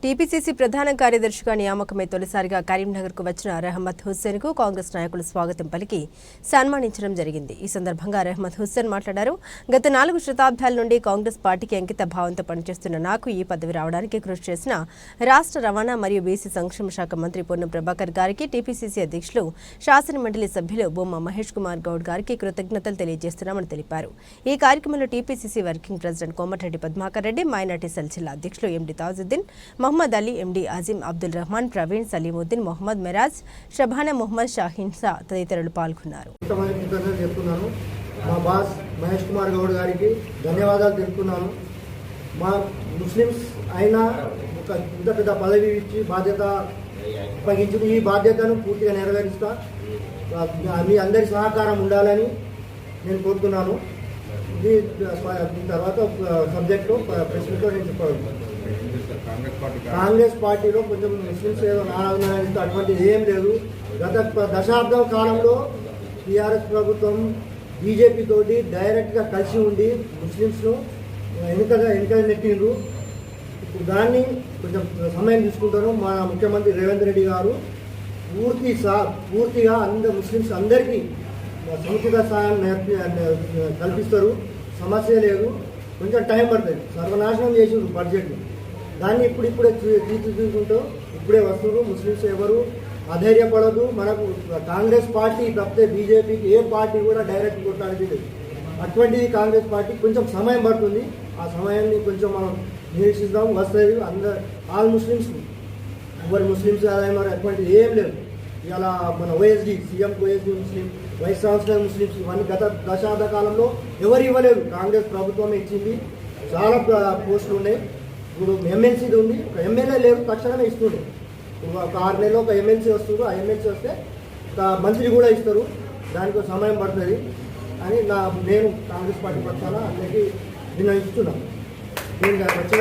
TPCC ప్రధాన కార్యదర్శిగా నియామకమై తొలిసారిగా కరీంనగర్కు వచ్చిన రెహమత్ హుస్సేన్కు కాంగ్రెస్ నాయకులు స్వాగతం పలికి సన్మానించడం జరిగింది. ఈ సందర్భంగా రెహమత్ హుస్సేన్ మాట్లాడారు. గత 4 శతాబ్దాల నుండి కాంగ్రెస్ పార్టీకి అంకిత భావంతో పనిచేస్తున్న నాకు ఈ పదవి రావడానికి కృషి చేసిన రాష్ట్ర రవాణా మరియు బీసీ సంక్షేమ శాఖ మంత్రి పొన్నం ప్రభాకర్ గారికి, టీపీసీసీ అధ్యక్షులు శాసనమండలి సభ్యులు బొమ్మ మహేష్ కుమార్ గౌడ్ గారికి కృతజ్ఞతలు తెలియజేస్తున్నామని తెలిపారు. ఈ కార్యక్రమంలో TPCC working president Komatireddy Padmakar Reddy, minority cell జిల్లా అధ్యక్షులు ఎండి తాజుద్దీన్, మొహమ్మద్ అలీ, ఎండి అజీం, అబ్దుల్ రహమాన్, ప్రవీణ్, సలీముద్దీన్, మొహమ్మద్ మెరాజ్, షబానా, మొహమ్మద్ షాహీన్ షా తదితరులు పాల్గొన్నారు. మా బాస్ మహేష్ కుమార్ గౌడ్ గారికి ధన్యవాదాలు తెలుపుతున్నాను. మా ముస్లిమ్స్ అయినా ఒక ఇంత పెద్ద పదవి ఇచ్చి బాధ్యత అప్పగించిన ఈ బాధ్యతను పూర్తిగా నెరవేరుస్తా. మీ అందరి సహకారం ఉండాలని నేను కోరుతున్నాను. దీని తర్వాత సబ్జెక్టు ప్రశ్నతో నేను చెప్పాలి. కాంగ్రెస్ పార్టీలో కొంచెం ముస్లిమ్స్ ఏదో నారాయణ అటువంటిది ఏం లేదు. గత దశాబ్దం కాలంలో టీఆర్ఎస్ ప్రభుత్వం బీజేపీ తోటి డైరెక్ట్గా కలిసి ఉండి ముస్లిమ్స్ను ఎన్నికలు నెట్టిండ్రు. ఇప్పుడు దాన్ని కొంచెం సమయం తీసుకుంటారు. మా ముఖ్యమంత్రి రేవంత్ రెడ్డి గారు పూర్తిగా ముస్లిమ్స్ అందరికీ సముచిత సాయం కల్పిస్తారు. సమస్య లేదు. కొంచెం టైం పడుతుంది. సర్వనాశనం చేసిండ్రు బడ్జెట్ని. దాన్ని ఇప్పుడే తీర్చిదిద్దుకుంటూ ఇప్పుడే వస్తున్నారు. ముస్లిమ్స్ ఎవరు అధైర్యపడదు. మనకు కాంగ్రెస్ పార్టీ తప్పితే బీజేపీకి ఏ పార్టీ కూడా డైరెక్ట్ కొట్టడానికి లేదు. అటువంటిది కాంగ్రెస్ పార్టీ కొంచెం సమయం పడుతుంది. ఆ సమయాన్ని కొంచెం మనం నిరీక్షిద్దాం. వస్తుంది ఆల్ ముస్లిమ్స్, ఎవరి ముస్లిమ్స్ మరి అటువంటిది ఏం లేదు. ఇలా మన ఓఎస్డీ, సీఎం ఓఎస్డీ ముస్లిం, వైస్ ఛాన్సలర్ ముస్లిమ్స్, ఇవన్నీ గత దశాబ్ద కాలంలో ఎవరు ఇవ్వలేదు. కాంగ్రెస్ ప్రభుత్వమే ఇచ్చింది. చాలా పోస్టులు ఉన్నాయి. ఇప్పుడు ఎమ్మెల్సీది ఉంది, ఒక ఎమ్మెల్యే లేదు, తక్షణమే ఇస్తుండే. ఇప్పుడు ఒక 6 నెలలు ఒక ఎమ్మెల్సీ వస్తుంది. ఆ ఎమ్మెల్సీ వస్తే ఒక మంత్రి కూడా ఇస్తారు. దానికి సమయం పడుతుంది అని నేను కాంగ్రెస్ పార్టీ పక్షాన అందరికీ నిర్ణయిస్తున్నాను. నేను వచ్చిన